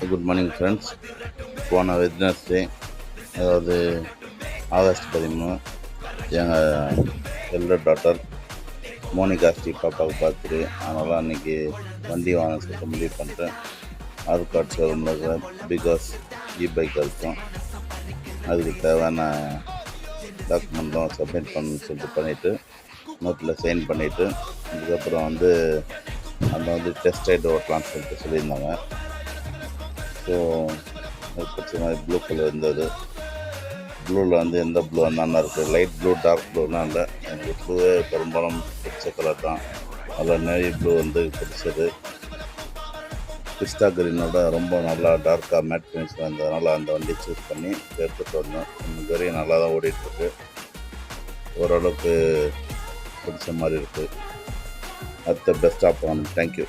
Good morning friends. போன Wednesday, அதாவது August 13, எங்கள் எல்டர் டாட்டர் மோனிகா ஸ்ரீ பாப்பாவுக்கு பார்த்துட்டு, அதனால் அன்றைக்கி வண்டி வாங்க சொல்லிட்டு முடிவு பண்ணிட்டேன். ஆர்காட் ஷோரூமில் இருக்கிற பிகாஸ் பைக் இருக்கும், அதுக்கு தேவையான டாக்குமெண்ட்டும் சப்மிட் பண்ணணும்னு சொல்லிட்டு பண்ணிவிட்டு நோட்டில் சைன் பண்ணிவிட்டு, அதுக்கப்புறம் அந்த டெஸ்ட் ரைடு ஓட்டலான்னு சொல்லிட்டு சொல்லியிருந்தாங்க. ஸோ அது பிடிச்ச மாதிரி ப்ளூ கலர் இருந்தது. ப்ளூவில் எந்த ப்ளூ என்னென்ன இருக்குது, லைட் ப்ளூ, டார்க் ப்ளூலாம் இல்லை. எனக்கு ப்ளூவே பெரும்பாலும் பிடிச்ச கலர் தான். அதில் நேவி ப்ளூ பிடிச்சது. பிஸ்டா கிரீனோட ரொம்ப நல்லா டார்க்காக மேட் ஃபினிஷ் வந்ததுனால அந்த வண்டி சூஸ் பண்ணி எடுத்துகிட்டு வந்தோம். இந்த கறி நல்லா தான் ஓடிட்டுருக்கு, ஓரளவுக்கு பிடிச்ச மாதிரி இருக்குது. அடுத்த பெஸ்ட்டாக போகணும். தேங்க்யூ.